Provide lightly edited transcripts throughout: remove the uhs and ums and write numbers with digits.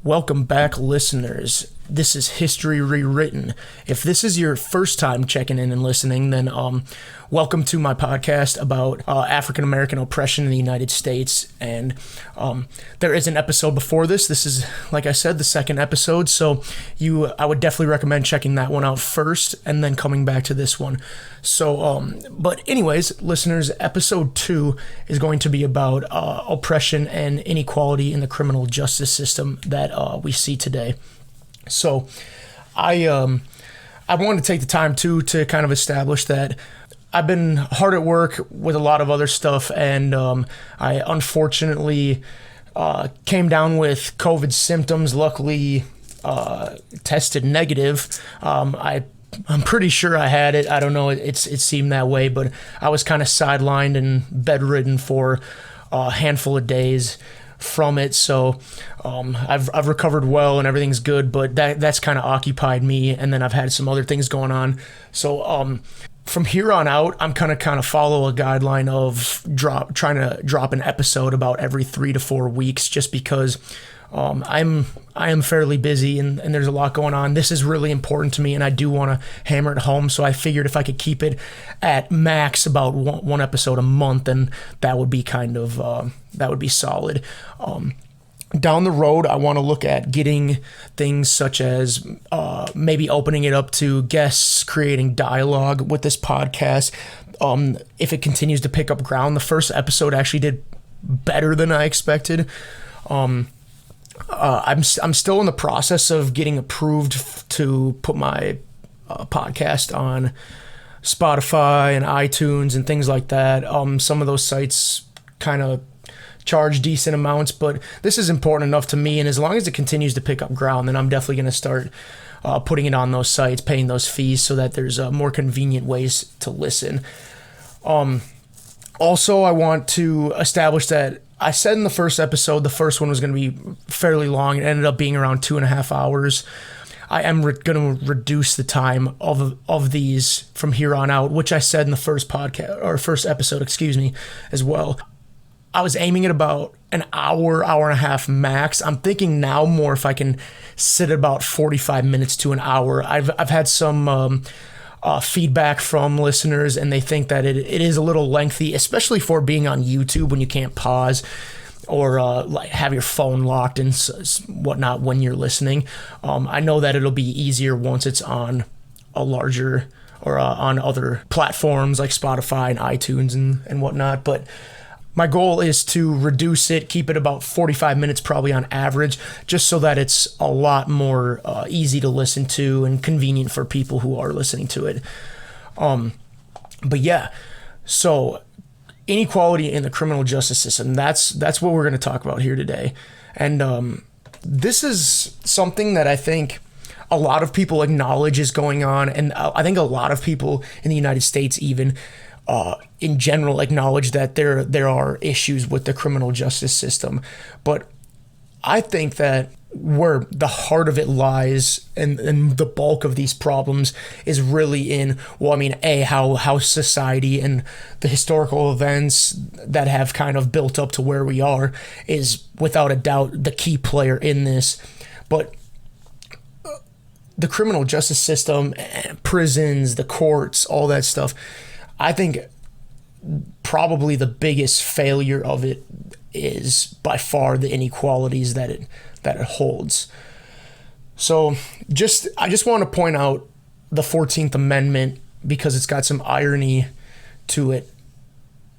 Welcome back, listeners. This is History Rewritten. If this is your first time checking in and listening, then welcome to my podcast about African American oppression in the United States. And there is an episode before this. This is, like I said, the second episode. So I would definitely recommend checking that one out first and then coming back to this one. So, but anyways, listeners, episode 2 is going to be about oppression and inequality in the criminal justice system that we see today. So I wanted to take the time to kind of establish that I've been hard at work with a lot of other stuff, and I unfortunately came down with COVID symptoms. Luckily, tested negative. I'm pretty sure I had it. I don't know. It seemed that way, but I was kind of sidelined and bedridden for a handful of days from it. So I've recovered well and everything's good, but that's kind of occupied me. And then I've had some other things going on. So from here on out, I'm kind of follow a guideline of trying to drop an episode about every 3 to 4 weeks, just because I am fairly busy and there's a lot going on. This is really important to me, and I do want to hammer it home. So I figured if I could keep it at max about one episode a month, then that would be that would be solid. Down the road, I want to look at getting things such as maybe opening it up to guests, creating dialogue with this podcast. If it continues to pick up ground, the first episode actually did better than I expected. I'm still in the process of getting approved to put my podcast on Spotify and iTunes and things like that. Some of those sites kind of charge decent amounts, but this is important enough to me, and as long as it continues to pick up ground, then I'm definitely going to start putting it on those sites, paying those fees so that there's more convenient ways to listen. Also, I want to establish that I said in the first episode, the first one was going to be fairly long. It ended up being around 2.5 hours. I am going to reduce the time of these from here on out, which I said in the first episode, as well. I was aiming at about an hour and a half max. I'm thinking now more if I can sit at about 45 minutes to an hour. I've had some feedback from listeners, and they think that it is a little lengthy, especially for being on YouTube when you can't pause or like have your phone locked and whatnot when you're listening. I know that it'll be easier once it's on a larger or on other platforms like Spotify and iTunes and whatnot, but my goal is to reduce it, keep it about 45 minutes probably on average, just so that it's a lot more easy to listen to and convenient for people who are listening to it. But yeah, so inequality in the criminal justice system, that's what we're going to talk about here today. And this is something that I think a lot of people acknowledge is going on, and I think a lot of people in the United States even in general acknowledge that there are issues with the criminal justice system. But I think that where the heart of it lies and the bulk of these problems is really in, how society and the historical events that have kind of built up to where we are is without a doubt the key player in this. But the criminal justice system, prisons, the courts, all that stuff, I think probably the biggest failure of it is by far the inequalities that it holds. So I just want to point out the 14th Amendment because it's got some irony to it,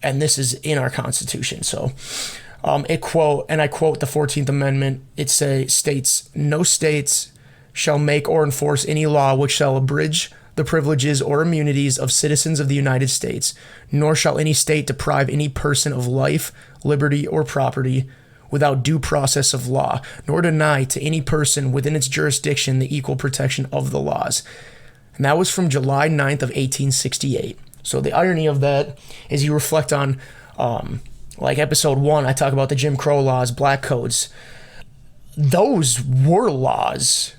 and this is in our Constitution. So I quote the 14th Amendment. It states, "No states shall make or enforce any law which shall abridge the privileges or immunities of citizens of the United States, nor shall any state deprive any person of life, liberty, or property without due process of law, nor deny to any person within its jurisdiction the equal protection of the laws." And that was from July 9th of 1868. So the irony of that is you reflect on, like episode 1, I talk about the Jim Crow laws, black codes. Those were laws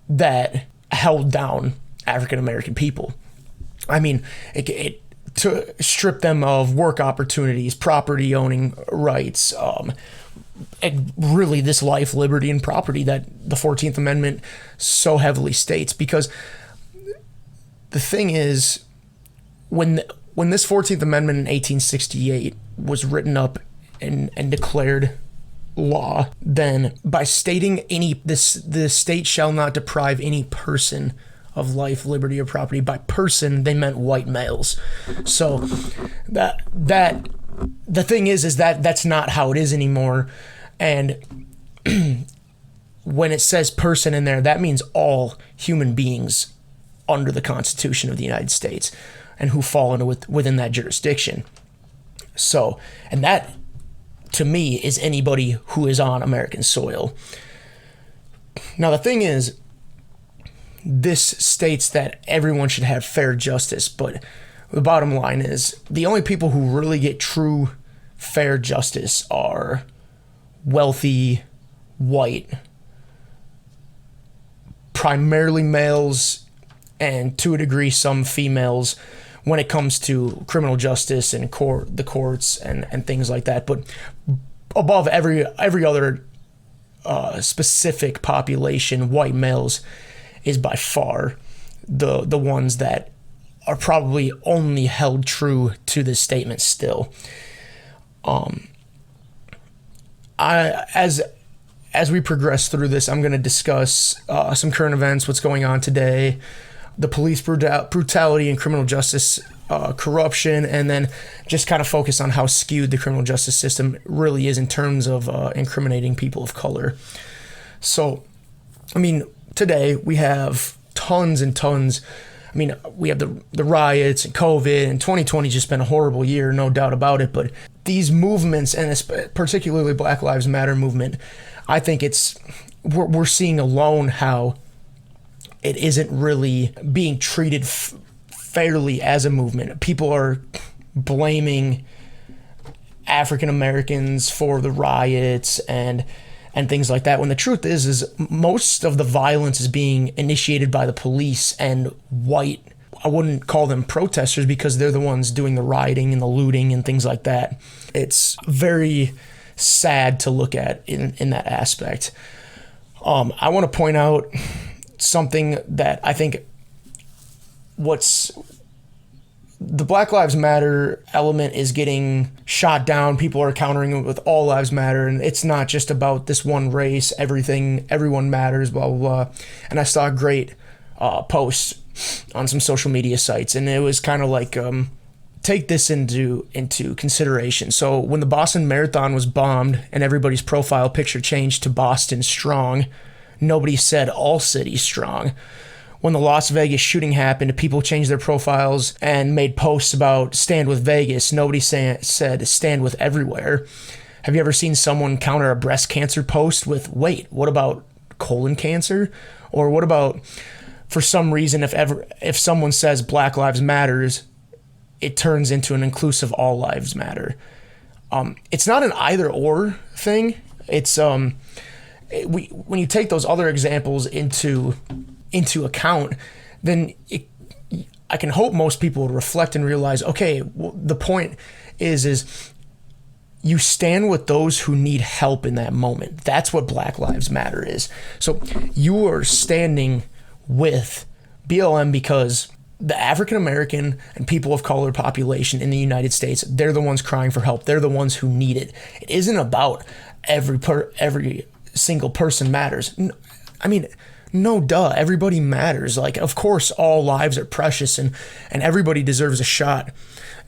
that held down African American people. I mean, it to strip them of work opportunities, property owning rights, really this life, liberty, and property that the 14th Amendment so heavily states. Because the thing is, when this 14th Amendment in 1868 was written up and declared law, then by stating the state shall not deprive any person of life, liberty, or property. By person, they meant white males. So that the thing is that that's not how it is anymore. And when it says person in there, that means all human beings under the Constitution of the United States and who fall within that jurisdiction. So, and that, to me, is anybody who is on American soil. Now, the thing is, this states that everyone should have fair justice, but the bottom line is the only people who really get true fair justice are wealthy, white, primarily males, and to a degree some females when it comes to criminal justice and the courts and things like that. But above every other specific population, white males is by far the ones that are probably only held true to this statement still. As we progress through this, I'm going to discuss some current events, what's going on today, the police brutality and criminal justice corruption, and then just kind of focus on how skewed the criminal justice system really is in terms of incriminating people of color. So, I mean, today we have tons and tons. I mean, we have the riots and COVID, and 2020 just been a horrible year, no doubt about it. But these movements, and particularly Black Lives Matter movement, I think we're seeing alone how it isn't really being treated fairly as a movement. People are blaming African Americans for the riots and things like that, when the truth is most of the violence is being initiated by the police and white, I wouldn't call them protesters because they're the ones doing the rioting and the looting and things like that. It's very sad to look at in that aspect. I want to point out something that I think the Black Lives Matter element is getting shot down. People are countering it with all lives matter, and it's not just about this one race. Everyone matters, blah, blah, blah. And I saw a great post on some social media sites, and it was kind of like, take this into consideration. So when the Boston Marathon was bombed and everybody's profile picture changed to Boston Strong, nobody said all cities strong. When the Las Vegas shooting happened, people changed their profiles and made posts about stand with Vegas. Nobody said stand with everywhere. Have you ever seen someone counter a breast cancer post with, wait, what about colon cancer? Or what about, for some reason, if someone says Black Lives Matters, it turns into an inclusive all lives matter. It's not an either or thing. It's when you take those other examples into account, then I can hope most people would reflect and realize, okay, well, the point is you stand with those who need help in that moment. That's what Black Lives Matter is. So you are standing with BLM because the African American and people of color population in the United States, they're the ones crying for help. They're the ones who need it. It isn't about every single person matters. I mean, no, duh, everybody matters. Like, of course, all lives are precious and everybody deserves a shot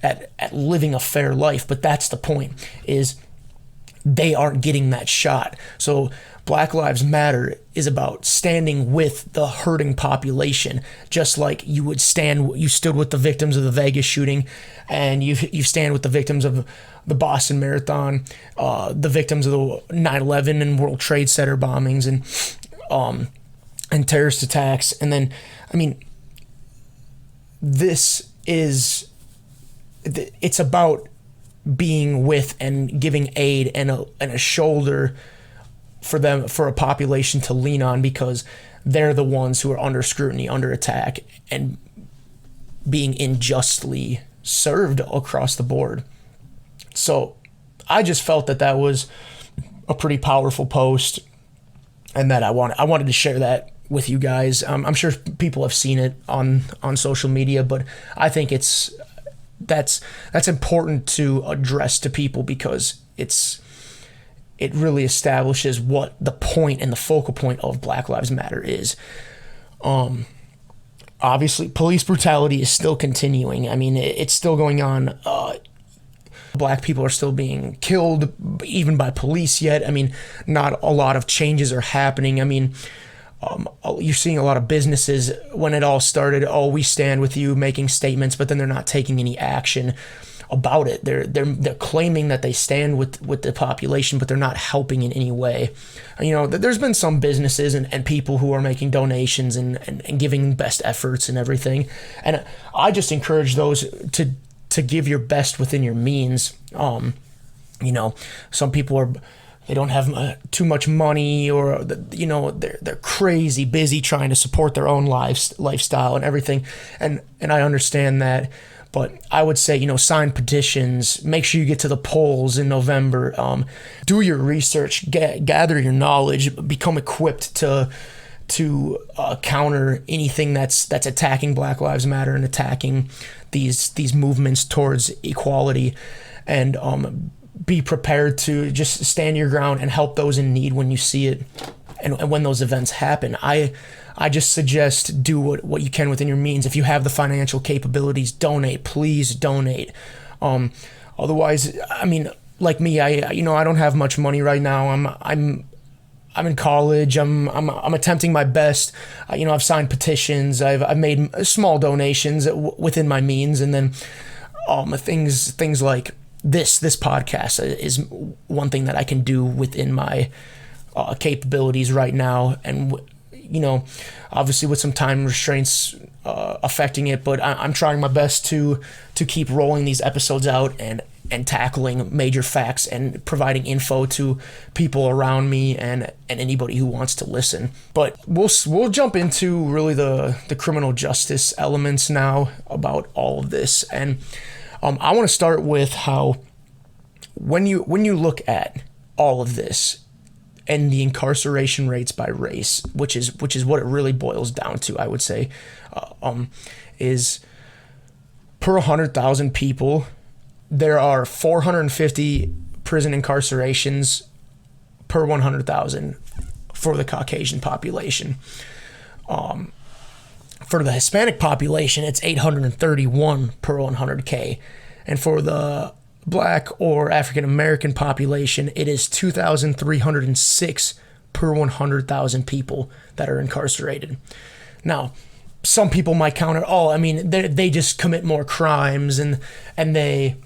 at living a fair life. But that's the point, is they aren't getting that shot. So Black Lives Matter is about standing with the hurting population, just like you stood with the victims of the Vegas shooting, and you stand with the victims of the Boston Marathon, the victims of the 9/11 and World Trade Center bombings, and terrorist attacks. And then, I mean, it's about being with and giving aid and a shoulder for a population to lean on, because they're the ones who are under scrutiny, under attack, and being unjustly served across the board. So I just felt that was a pretty powerful post, and that I wanted to share that with you guys. I'm sure people have seen it on social media, but I think that's important to address to people, because it really establishes what the point and the focal point of Black Lives Matter is. Obviously, police brutality is still continuing. I mean, it's still going on. Black people are still being killed, even by police yet. I mean, not a lot of changes are happening. I mean, you're seeing a lot of businesses, when it all started, oh, we stand with you, making statements, but then they're not taking any action about it. They're claiming that they stand with the population, but they're not helping in any way. You know, there's been some businesses and people who are making donations and giving best efforts and everything. And I just encourage those to give your best within your means. You know, some people they don't have too much money, or you know, they're crazy busy trying to support their own lifestyle and everything, and I understand that. But I would say, you know, sign petitions, make sure you get to the polls in November, do your research, gather your knowledge, become equipped to counter anything that's attacking Black Lives Matter and attacking these movements towards equality, and be prepared to just stand your ground and help those in need when you see it, and when those events happen. I just suggest do what you can within your means. If you have the financial capabilities, donate. Please donate. Otherwise, I mean, like me, I don't have much money right now. I'm in college. I'm attempting my best. I've signed petitions. I've made small donations within my means, and then things like this podcast is one thing that I can do within my capabilities right now, and you know, obviously with some time restraints affecting it, but I'm trying my best to keep rolling these episodes out and tackling major facts and providing info to people around me and anybody who wants to listen. But we'll jump into really the criminal justice elements now about all of this, and I want to start with how when you look at all of this and the incarceration rates by race, which is what it really boils down to, I would say, is per 100,000 people, there are 450 prison incarcerations per 100,000 for the Caucasian population. For the Hispanic population, it's 831 per 100K. And for the Black or African American population, it is 2,306 per 100,000 people that are incarcerated. Now, some people might counter, they just commit more crimes and they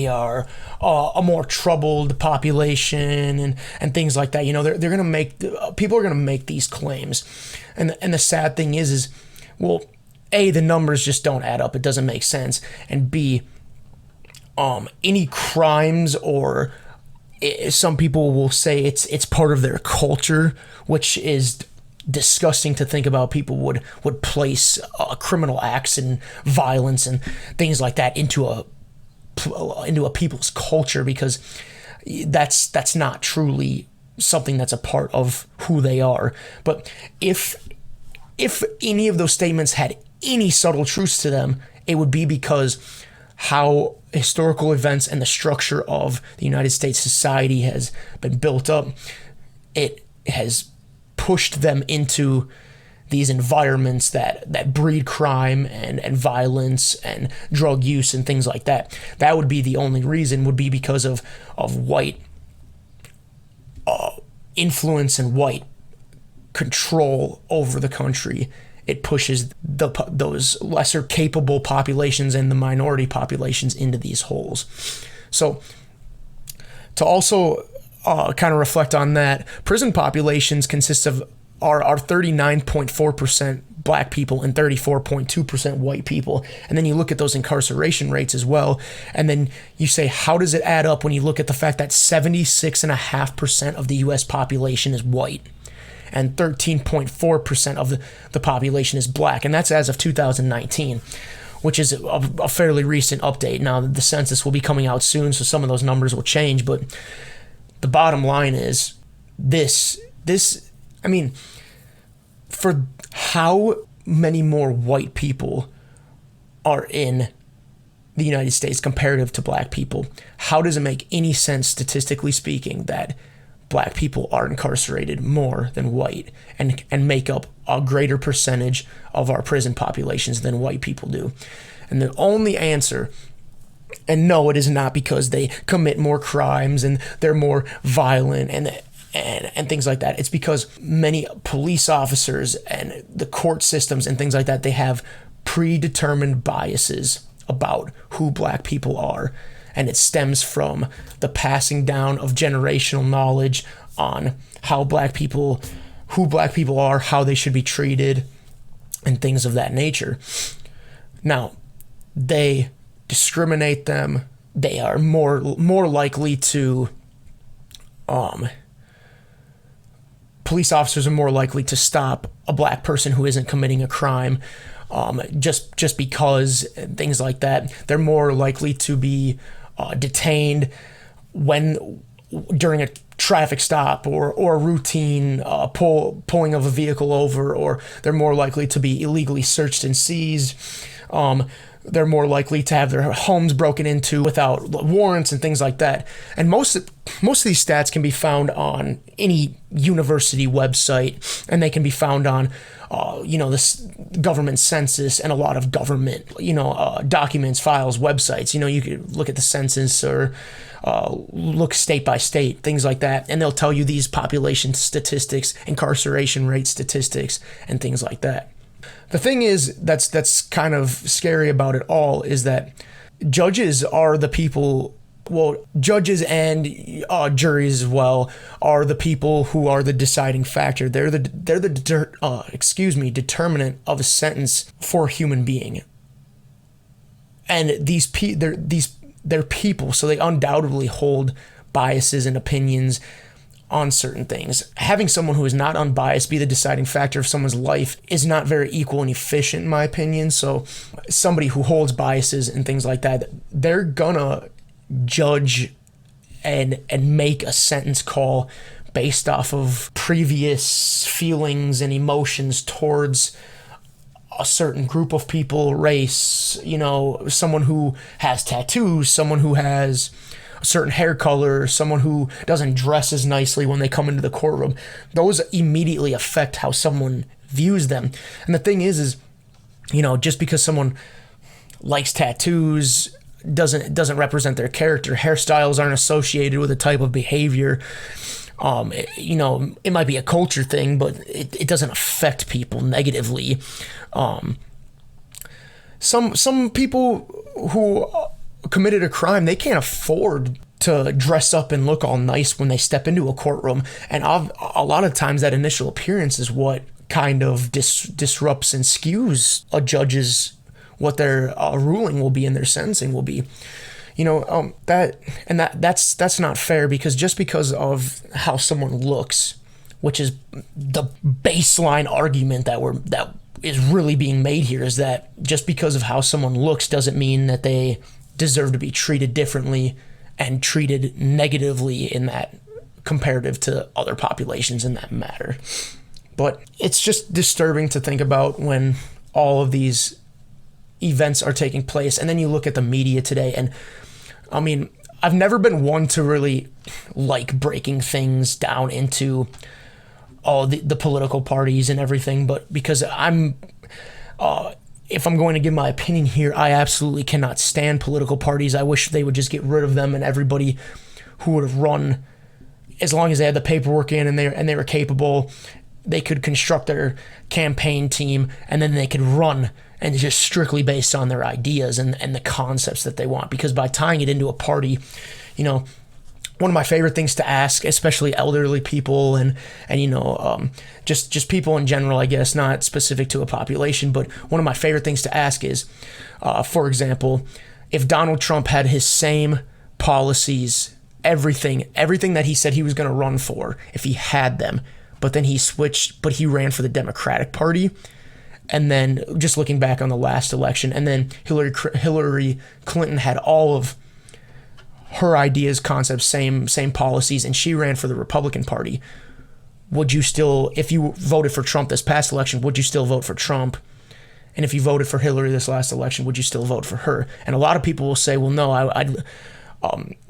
are a more troubled population and things like that. You know, they're gonna people are gonna make these claims, and the sad thing is well, A, the numbers just don't add up. It doesn't make sense, and B, any crimes, or some people will say it's part of their culture, which is disgusting to think about. People would place criminal acts and violence and things like that into a people's culture, because that's not truly something that's a part of who they are. But if any of those statements had any subtle truths to them, it would be because how historical events and the structure of the United States society has been built up, it has pushed them into these environments that breed crime and violence and drug use and things like that. That would be the only reason, would be because of white influence and white control over the country. It pushes those lesser capable populations and the minority populations into these holes. So to also kind of reflect on that, prison populations consist of are 39.4% Black people and 34.2% white people. And then you look at those incarceration rates as well, and then you say, how does it add up when you look at the fact that 76.5% of the U.S. population is white and 13.4% of the population is Black, and that's as of 2019, which is a fairly recent update. Now, the census will be coming out soon, so some of those numbers will change, but the bottom line is this, I mean, for how many more white people are in the United States comparative to black people, how does it make any sense statistically speaking that black people are incarcerated more than white and make up a greater percentage of our prison populations than white people do? And the only answer, and no, it is not because they commit more crimes and they're more violent and things like that. It's because many police officers and the court systems and things like that, they have predetermined biases about who black people are. And it stems from the passing down of generational knowledge on who black people are, how they should be treated, and things of that nature. Now, they discriminate them. They are more likely to, police officers are more likely to stop a black person who isn't committing a crime, just because, things like that. They're more likely to be detained during a traffic stop or a routine pulling of a vehicle over, or they're more likely to be illegally searched and seized. They're more likely to have their homes broken into without warrants and things like that. And most of these stats can be found on any university website, and they can be found on this government census and a lot of government documents, files, websites. You could look at the census or look state by state, things like that, and they'll tell you these population statistics, incarceration rate statistics, and things like that. The thing is that's kind of scary about it all is that judges are the people. Well, judges and juries as well are the people who are the deciding factor. They're the determinant of a sentence for a human being. And they're people, so they undoubtedly hold biases and opinions on certain things. Having someone who is not unbiased be the deciding factor of someone's life is not very equal and efficient, in my opinion. So somebody who holds biases and things like that, they're gonna judge and make a sentence call based off of previous feelings and emotions towards a certain group of people, race, someone who has tattoos, someone who has a certain hair color, someone who doesn't dress as nicely when they come into the courtroom. Those immediately affect how someone views them. And the thing is just because someone likes tattoos doesn't represent their character. Hairstyles aren't associated with a type of behavior. It might be a culture thing, but it doesn't affect people negatively. Some people who committed a crime, they can't afford to dress up and look all nice when they step into a courtroom. And a lot of times that initial appearance is what kind of disrupts and skews a judge's, what their ruling will be and their sentencing will be. That's not fair, because just because of how someone looks, which is the baseline argument that is really being made here, is that just because of how someone looks doesn't mean that they deserve to be treated differently and treated negatively in that comparative to other populations in that matter. But it's just disturbing to think about when all of these events are taking place, and then you look at the media today, and I mean, I've never been one to really like breaking things down into all the political parties and everything, but because if I'm going to give my opinion here, I absolutely cannot stand political parties. I wish they would just get rid of them, and everybody who would have run, as long as they had the paperwork in and they were capable, they could construct their campaign team, and then they could run, and it's just strictly based on their ideas and the concepts that they want. Because by tying it into a party, one of my favorite things to ask, especially elderly people and just people in general, I guess, not specific to a population, but one of my favorite things to ask is, for example, if Donald Trump had his same policies, everything that he said he was going to run for, if he had them, but then he switched, but he ran for the Democratic Party. And then just looking back on the last election, and then Hillary Clinton had all of her ideas, concepts, same policies, and she ran for the Republican Party, would you still, if you voted for Trump this past election, would you still vote for Trump? And if you voted for Hillary this last election, would you still vote for her? And a lot of people will say, well, no, I'd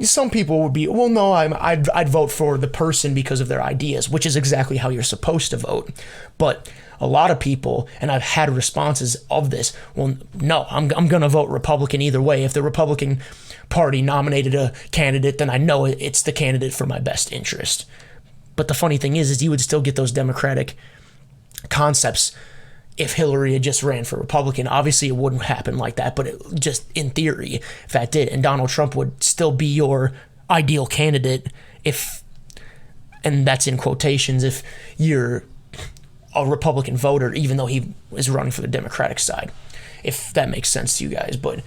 some people would be, well, no, I'd vote for the person because of their ideas, which is exactly how you're supposed to vote. But a lot of people, and I've had responses of this, well, no, I'm going to vote Republican either way. If the Republican Party nominated a candidate, then I know it's the candidate for my best interest. But the funny thing is you would still get those Democratic concepts if Hillary had just ran for Republican. Obviously, it wouldn't happen like that, but just in theory, if that did, and Donald Trump would still be your ideal candidate if, and that's in quotations, if you're a Republican voter, even though he is running for the Democratic side, if that makes sense to you guys. But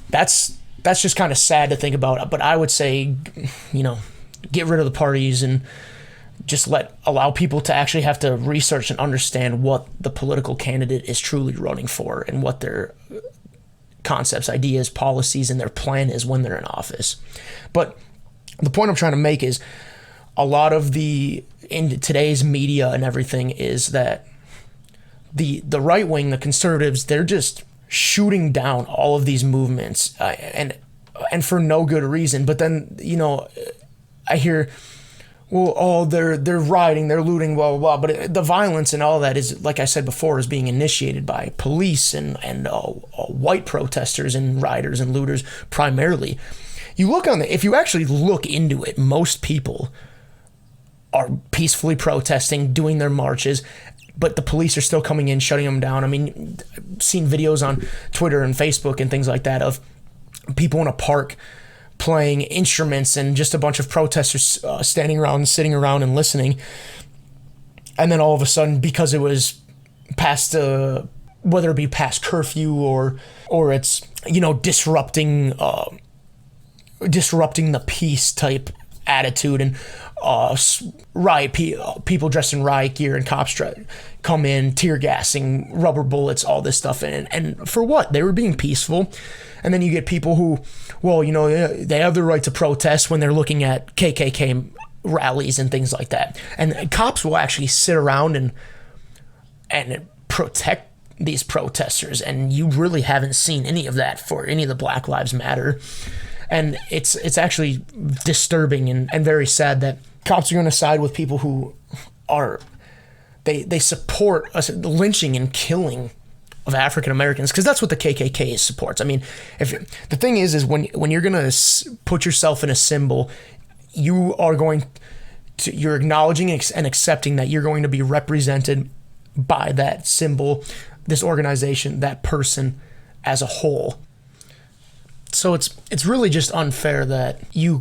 that's just kind of sad to think about. But I would say, get rid of the parties and just allow people to actually have to research and understand what the political candidate is truly running for and what their concepts, ideas, policies, and their plan is when they're in office. But the point I'm trying to make is a lot of in today's media and everything is that the right wing, the conservatives, they're just shooting down all of these movements and for no good reason. But then, I hear, well, they're rioting, they're looting, blah, blah, blah. But the violence and all that is, like I said before, is being initiated by police and white protesters and rioters and looters primarily. If you actually look into it, most people are peacefully protesting, doing their marches, but the police are still coming in, shutting them down. I mean, I've seen videos on Twitter and Facebook and things like that of people in a park playing instruments and just a bunch of protesters standing around, sitting around and listening. And then all of a sudden, because it was past, whether it be past curfew or it's, disrupting the peace type attitude, and people dressed in riot gear and cops come in, tear gassing, rubber bullets, all this stuff. And for what? They were being peaceful. And then you get people who, they have the right to protest when they're looking at KKK rallies and things like that. And cops will actually sit around and protect these protesters. And you really haven't seen any of that for any of the Black Lives Matter. And it's actually disturbing and very sad that cops are going to side with people who they support the lynching and killing of African Americans, because that's what the KKK supports. I mean, if the thing is when you're going to put yourself in a symbol, you're acknowledging and accepting that you're going to be represented by that symbol, this organization, that person as a whole. So it's really just unfair that a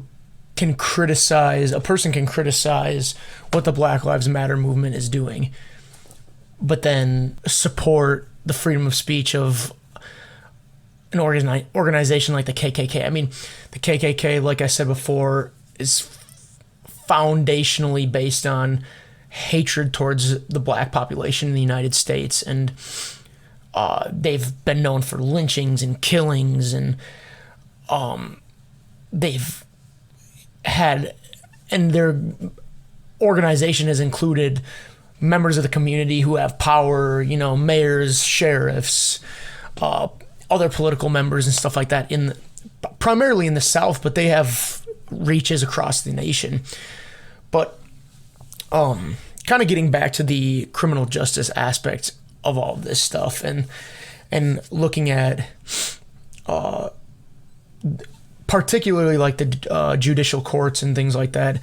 person can criticize what the Black Lives Matter movement is doing, but then support the freedom of speech of an organization like the KKK. I mean, the KKK, like I said before, is foundationally based on hatred towards the black population in the United States, and they've been known for lynchings and killings, and they've had, and their organization has included members of the community who have power, mayors, sheriffs, other political members and stuff like that, primarily in the South, but they have reaches across the nation. But kind of getting back to the criminal justice aspect of all of this stuff, and looking at particularly like the judicial courts and things like that,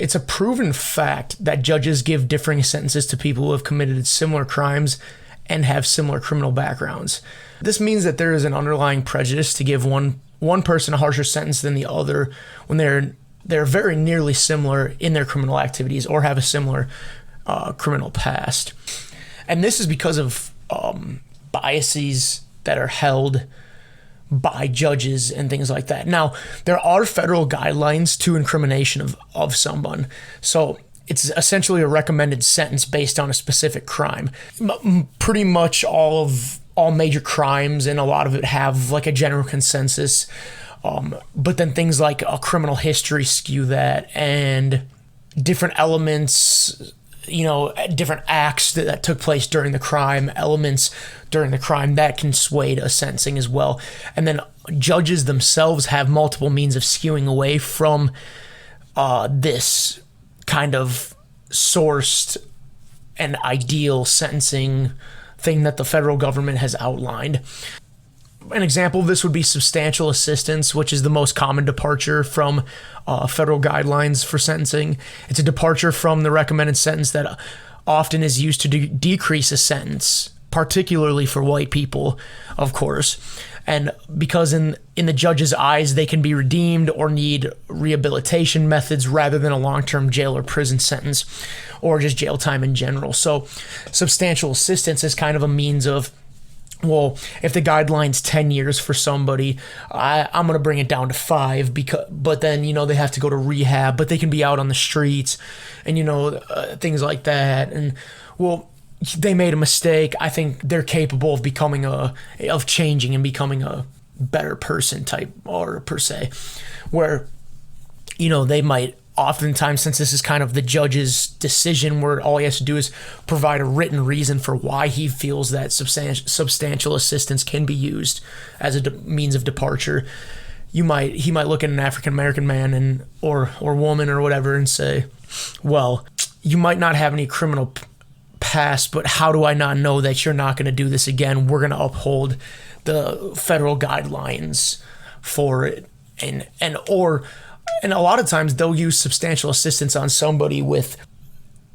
it's a proven fact that judges give differing sentences to people who have committed similar crimes and have similar criminal backgrounds. This means that there is an underlying prejudice to give one person a harsher sentence than the other when they're very nearly similar in their criminal activities or have a similar criminal past. And this is because of biases that are held by judges and things like that. Now, there are federal guidelines to incrimination of someone. So it's essentially a recommended sentence based on a specific crime. Pretty much all major crimes, and a lot of it have like a general consensus But then things like a criminal history skew that, and different elements, different acts that took place during the crime, elements during the crime that can sway to sentencing as well. And then judges themselves have multiple means of skewing away from this kind of sourced and ideal sentencing thing that the federal government has outlined. An example of this would be substantial assistance, which is the most common departure from federal guidelines for sentencing. It's a departure from the recommended sentence that often is used to decrease a sentence, particularly for white people, of course. And because in the judge's eyes, they can be redeemed or need rehabilitation methods rather than a long-term jail or prison sentence, or just jail time in general. So substantial assistance is kind of a means of, well, if the guideline's 10 years for somebody, I'm going to bring it down to 5, but then, they have to go to rehab, but they can be out on the streets and, things like that. And, well, they made a mistake. I think they're capable of changing and becoming a better person type, or per se, where, they might oftentimes, since this is kind of the judge's decision where all he has to do is provide a written reason for why he feels that substantial assistance can be used as a means of departure, he might look at an African-American man or woman or whatever and say, well, you might not have any criminal past, but how do I not know that you're not going to do this again? We're going to uphold the federal guidelines for it. And a lot of times they'll use substantial assistance on somebody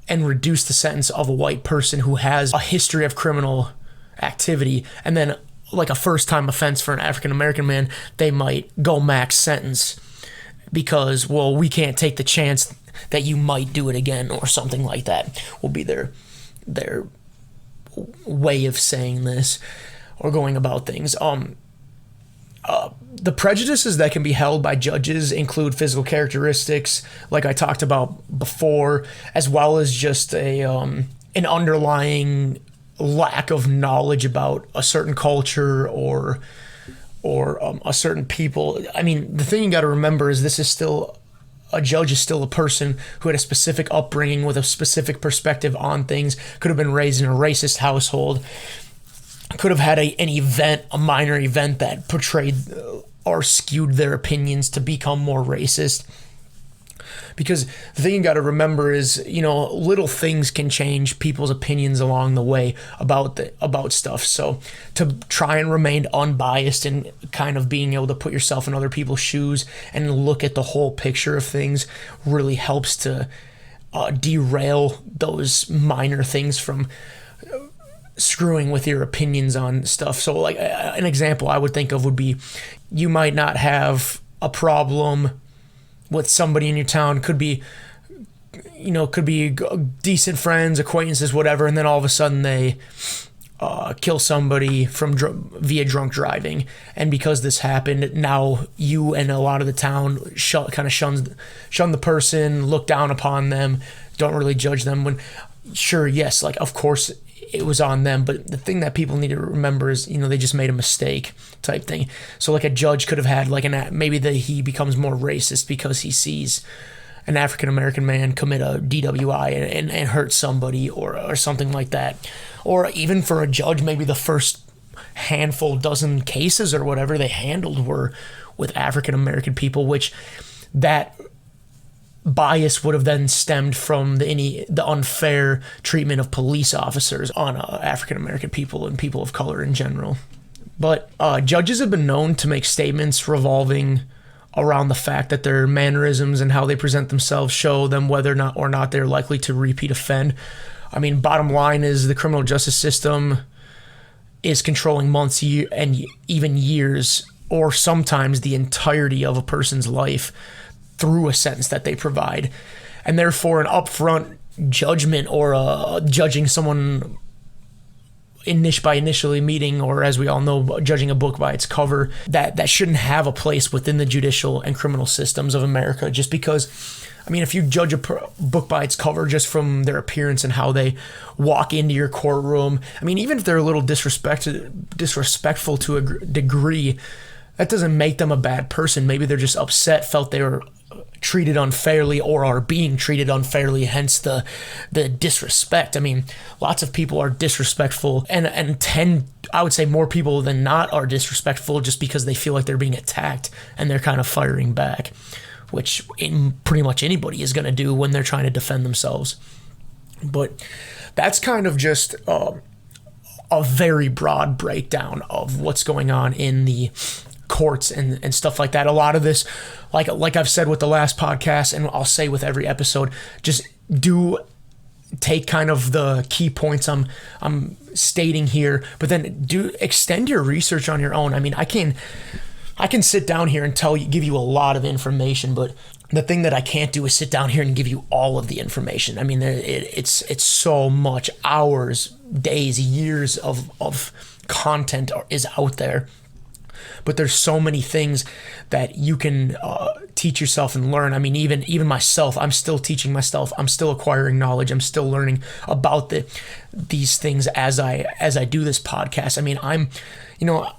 and reduce the sentence of a white person who has a history of criminal activity. And then like a first time offense for an African-American man, they might go max sentence because, well, we can't take the chance that you might do it again, or something like that will be their way of saying this or going about things. The prejudices that can be held by judges include physical characteristics, like I talked about before, as well as just an underlying lack of knowledge about a certain culture or a certain people. I mean, the thing you got to remember is a judge is still a person who had a specific upbringing with a specific perspective on things, could have been raised in a racist household, could have had a minor event that portrayed or skewed their opinions to become more racist. Because the thing you got to remember is, little things can change people's opinions along the way about stuff. So to try and remain unbiased and kind of being able to put yourself in other people's shoes and look at the whole picture of things really helps to derail those minor things from screwing with your opinions on stuff. So like an example I would think of would be, you might not have a problem with somebody in your town, could be decent friends, acquaintances, whatever, and then all of a sudden they kill somebody via drunk driving. And because this happened, now you and a lot of the town kind of shun the person, look down upon them, don't really judge them. When sure, yes, like of course it was on them, but the thing that people need to remember is, they just made a mistake type thing. So like a judge could have had maybe he becomes more racist because he sees an African-American man commit a DWI and hurt somebody or something like that. Or even for a judge, maybe the first dozen cases or whatever they handled were with African-American people, which that bias would have then stemmed from the unfair treatment of police officers on African-American people and people of color in general. But judges have been known to make statements revolving around the fact that their mannerisms and how they present themselves show them whether or not they're likely to repeat offend. I mean, bottom line is the criminal justice system is controlling months and even years, or sometimes the entirety of a person's life through a sentence that they provide. And therefore an upfront judgment or judging someone by initially meeting, or as we all know, judging a book by its cover, that shouldn't have a place within the judicial and criminal systems of America. Just because, I mean, if you judge a book by its cover just from their appearance and how they walk into your courtroom, I mean, even if they're a little disrespectful to a degree, that doesn't make them a bad person. Maybe they're just upset, felt they were treated unfairly or are being treated unfairly, hence the disrespect. I mean, lots of people are disrespectful, and I would say more people than not are disrespectful just because they feel like they're being attacked and they're kind of firing back, which pretty much anybody is going to do when they're trying to defend themselves. But that's kind of just a very broad breakdown of what's going on in the courts and stuff like that. A lot of this, like I've said with the last podcast, and I'll say with every episode, just do take kind of the key points I'm stating here, but then do extend your research on your own. I mean, I can sit down here and give you a lot of information, but the thing that I can't do is sit down here and give you all of the information. I mean, it's so much, hours, days, years of content is out there. But there's so many things that you can teach yourself and learn. I mean, even myself, I'm still teaching myself. I'm still acquiring knowledge. I'm still learning about these things as I do this podcast. I mean, I'm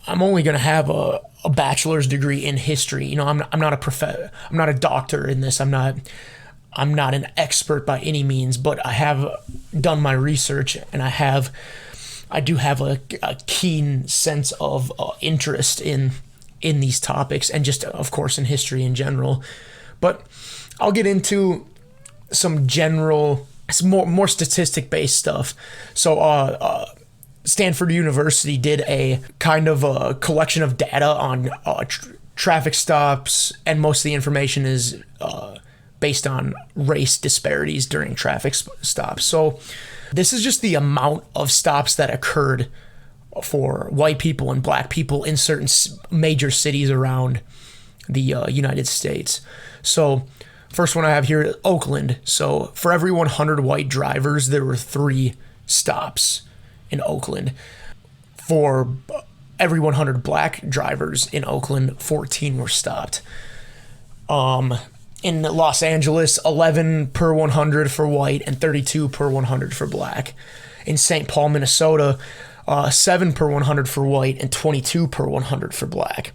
only going to have a bachelor's degree in history. You know, I'm not a doctor in this. I'm not an expert by any means, but I have done my research, and I do have a keen sense of interest in these topics, and just, of course, in history in general. But I'll get into some general, more statistic-based stuff. So Stanford University did a kind of a collection of data on traffic stops, and most of the information is based on race disparities during traffic stops. So this is just the amount of stops that occurred for white people and black people in certain major cities around the United States. So first one I have here, Oakland. So for every 100 white drivers, there were 3 stops in Oakland. For every 100 black drivers in Oakland, 14 were stopped. In Los Angeles, 11 per 100 for white and 32 per 100 for black. In St. Paul, Minnesota, 7 per 100 for white and 22 per 100 for black.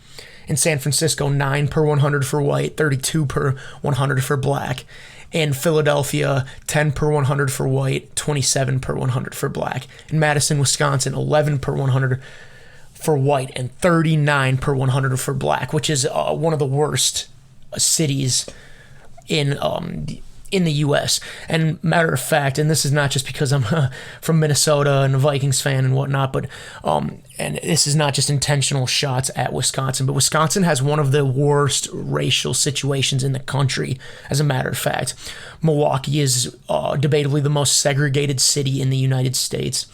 In San Francisco, 9 per 100 for white, 32 per 100 for black. In Philadelphia, 10 per 100 for white, 27 per 100 for black. In Madison, Wisconsin, 11 per 100 for white and 39 per 100 for black, which is one of the worst cities in the U.S. And matter of fact, and this is not just because I'm from Minnesota and a Vikings fan and whatnot, but and this is not just intentional shots at Wisconsin, but Wisconsin has one of the worst racial situations in the country, as a matter of fact. Milwaukee is debatably the most segregated city in the United States.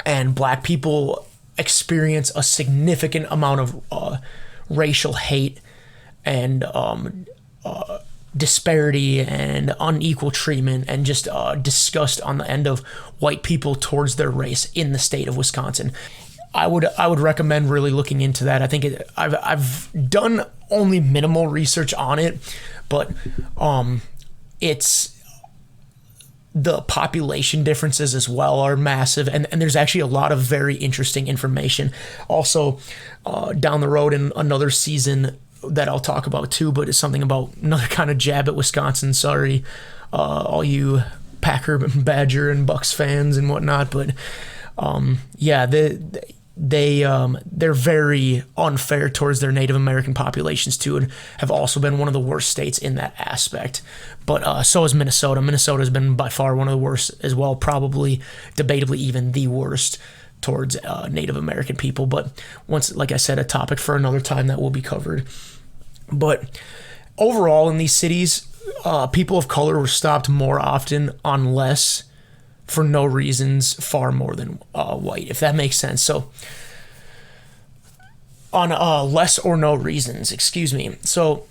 And black people experience a significant amount of racial hate and disparity and unequal treatment and just disgust on the end of white people towards their race in the state of Wisconsin. I would recommend really looking into that. I think I've done only minimal research on it, but it's the population differences as well are massive, and there's actually a lot of very interesting information. Also, down the road in another season that I'll talk about too, but it's something about another kind of jab at Wisconsin. Sorry, all you Packer, Badger, and Bucks fans and whatnot, but yeah, they're very unfair towards their Native American populations too, and have also been one of the worst states in that aspect. But so is Minnesota. Minnesota has been by far one of the worst as well, probably debatably even the worst towards Native American people. But once, like I said, a topic for another time that will be covered. But overall in these cities, people of color were stopped more often on less for no reasons, far more than white, if that makes sense. So on less or no reasons, excuse me. So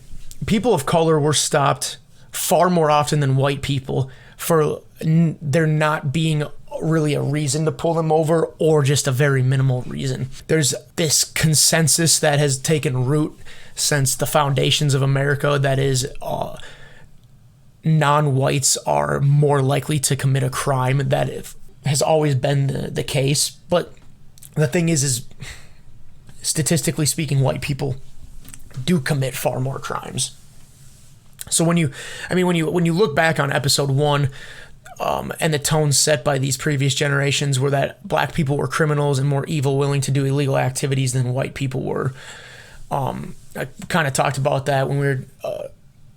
people of color were stopped far more often than white people for there not being really a reason to pull them over, or just a very minimal reason. There's this consensus that has taken root since the foundations of America that is non-whites are more likely to commit a crime. That has always been the case. But the thing is statistically speaking, white people do commit far more crimes. So when you look back on episode 1, and the tone set by these previous generations were that black people were criminals and more evil, willing to do illegal activities than white people were. I kind of talked about that when we were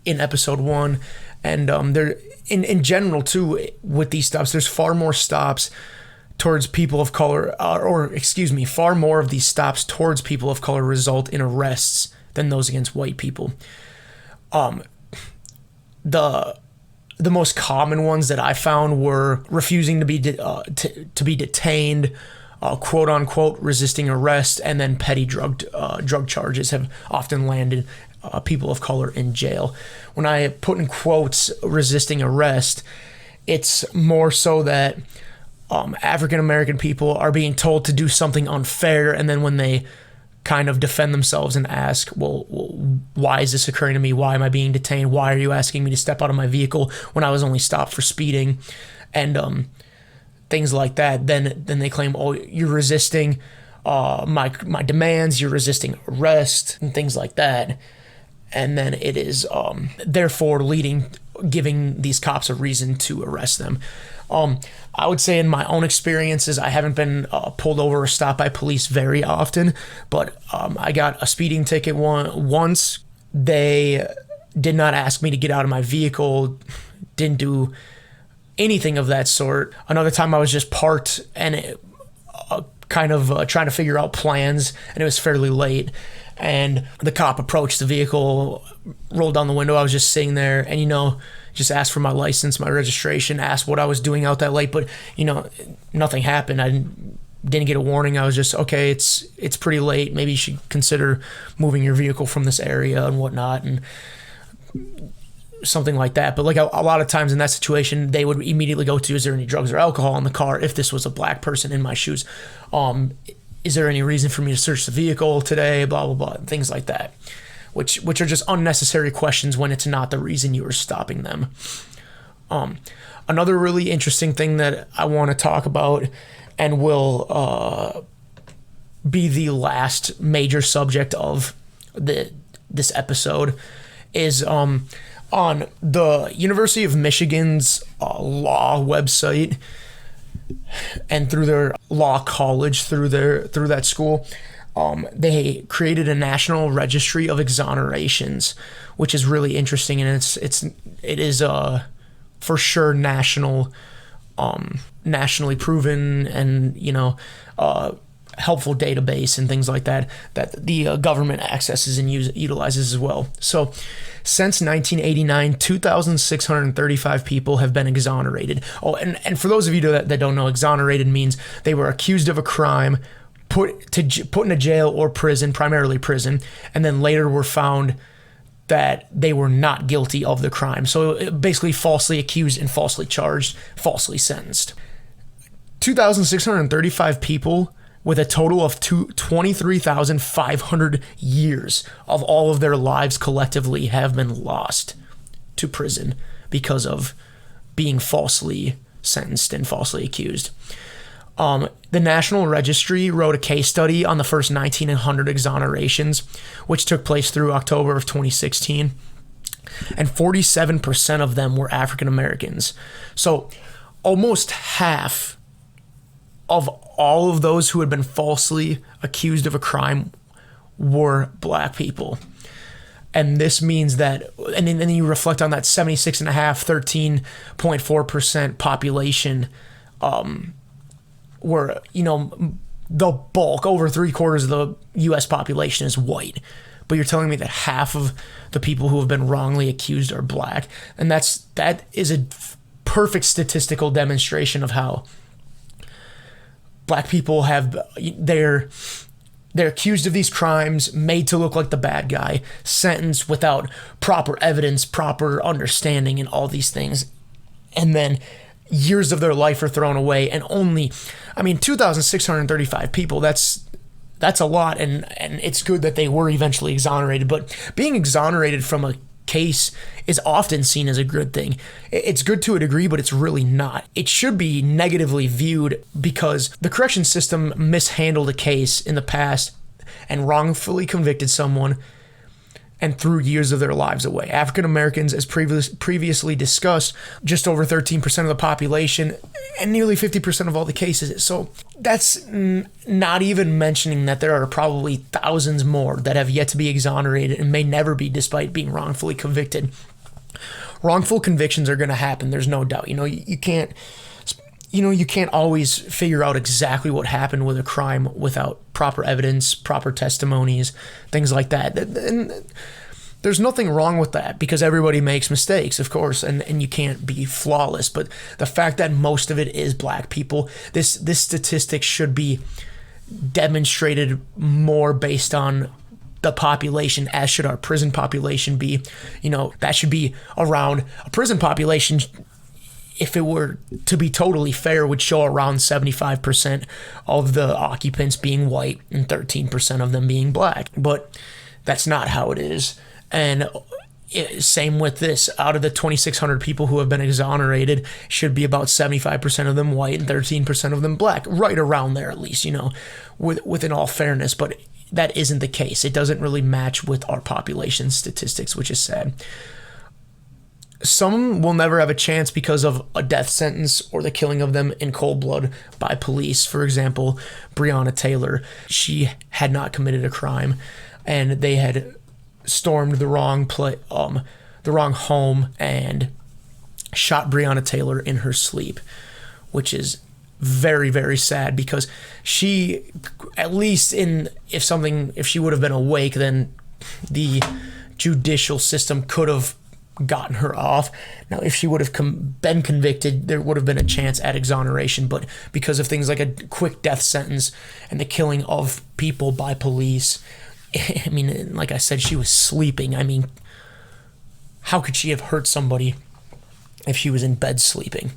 in episode 1, and there in general too with these stops, there's far more stops towards people of color, far more of these stops towards people of color result in arrests than those against white people. The most common ones that I found were refusing to be detained, quote unquote resisting arrest, and then petty drug charges have often landed people of color in jail. When I put in quotes resisting arrest, it's more so that African American people are being told to do something unfair, and then when they kind of defend themselves and ask, well, why is this occurring to me? Why am I being detained? Why are you asking me to step out of my vehicle when I was only stopped for speeding? And things like that. Then they claim, oh, you're resisting my demands, you're resisting arrest, and things like that. And then it is therefore giving these cops a reason to arrest them. I would say in my own experiences, I haven't been pulled over or stopped by police very often, but I got a speeding ticket once. They did not ask me to get out of my vehicle, didn't do anything of that sort. Another time I was just parked and trying to figure out plans, and it was fairly late. And the cop approached the vehicle, rolled down the window. I was just sitting there and, just asked for my license, my registration, asked what I was doing out that late. But, nothing happened. I didn't get a warning. I was just, okay, it's pretty late. Maybe you should consider moving your vehicle from this area and whatnot, and something like that. But like a lot of times in that situation, they would immediately go to, is there any drugs or alcohol in the car? If this was a black person in my shoes, is there any reason for me to search the vehicle today? Blah, blah, blah, things like that, which are just unnecessary questions when it's not the reason you were stopping them. Another really interesting thing that I want to talk about, and will be the last major subject of this episode, is on the University of Michigan's law website, and through their law college, through that school, they created a national registry of exonerations, which is really interesting, and it is for sure nationally proven, and helpful database and things like that the government accesses and utilizes as well. So since 1989, 2,635 people have been exonerated. Oh, and for those of you that don't know, exonerated means they were accused of a crime, put in a jail or prison, primarily prison, and then later were found that they were not guilty of the crime. So basically falsely accused and falsely charged, falsely sentenced. 2,635 people with a total of 23,500 years of all of their lives collectively have been lost to prison because of being falsely sentenced and falsely accused. The National Registry wrote a case study on the first 1,900 exonerations, which took place through October of 2016, and 47% of them were African Americans. So almost half of all of those who had been falsely accused of a crime were black people. And this means that, and then you reflect on that 76.5, 13.4% population, where, the bulk, over 3/4 of the U.S. population is white. But you're telling me that half of the people who have been wrongly accused are black. And that is a perfect statistical demonstration of how black people they're accused of these crimes, made to look like the bad guy, sentenced without proper evidence, proper understanding, and all these things. And then years of their life are thrown away, and 2,635 people, that's a lot, and it's good that they were eventually exonerated. But being exonerated from a case is often seen as a good thing. It's good to a degree, but it's really not. It should be negatively viewed because the correction system mishandled a case in the past, and wrongfully convicted someone and threw years of their lives away. African Americans, as previously discussed, just over 13% of the population and nearly 50% of all the cases. So that's not even mentioning that there are probably thousands more that have yet to be exonerated and may never be, despite being wrongfully convicted. Wrongful convictions are going to happen. There's no doubt. You can't always figure out exactly what happened with a crime without proper evidence, proper testimonies, things like that. And there's nothing wrong with that, because everybody makes mistakes, of course, and you can't be flawless. But the fact that most of it is black people, this statistic should be demonstrated more based on the population, as should our prison population be. That should be around a prison population, if it were to be totally fair, would show around 75% of the occupants being white and 13% of them being black. But that's not how it is. And same with this. Out of the 2,600 people who have been exonerated, should be about 75% of them white and 13% of them black. Right around there, at least, within all fairness. But that isn't the case. It doesn't really match with our population statistics, which is sad. Some will never have a chance because of a death sentence or the killing of them in cold blood by police. For example, Breonna Taylor, she had not committed a crime, and they had stormed the wrong home and shot Breonna Taylor in her sleep, which is very, very sad, because she, at least if she would have been awake, then the judicial system could have gotten her off. Now, if she would have been convicted, there would have been a chance at exoneration, but because of things like a quick death sentence and the killing of people by police, I mean, like I said, she was sleeping. I mean, how could she have hurt somebody if she was in bed sleeping?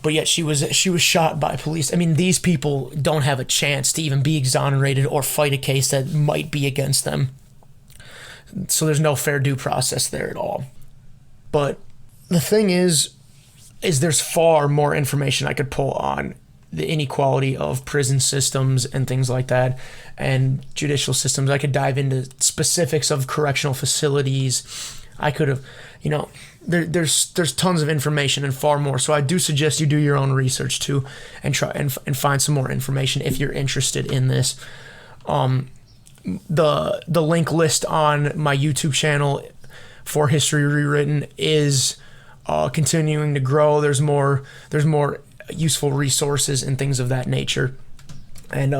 But yet she was shot by police. I mean, these people don't have a chance to even be exonerated or fight a case that might be against them. So there's no fair due process there at all. But the thing is there's far more information I could pull on the inequality of prison systems and things like that, and judicial systems. I could dive into specifics of correctional facilities. I could have, there's tons of information and far more. So I do suggest you do your own research too, and try and find some more information if you're interested in this. The link list on my YouTube channel for History Rewritten is continuing to grow. There's more useful resources and things of that nature, and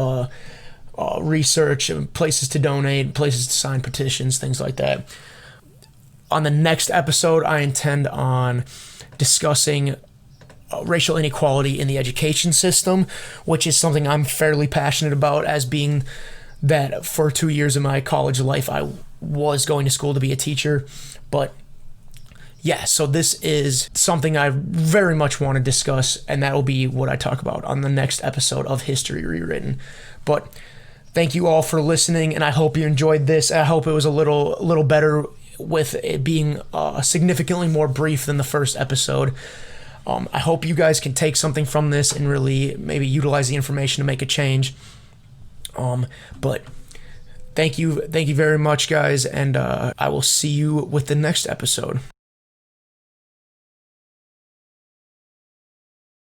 research, places to donate, places to sign petitions, things like that. On the next episode, I intend on discussing racial inequality in the education system, which is something I'm fairly passionate about, as being that for 2 years of my college life, I was going to school to be a teacher. But yeah, so this is something I very much want to discuss, and that will be what I talk about on the next episode of History Rewritten. But thank you all for listening, and I hope you enjoyed this. I hope it was a little better, with it being significantly more brief than the first episode. I hope you guys can take something from this and really maybe utilize the information to make a change. But thank you very much, guys, and I will see you with the next episode.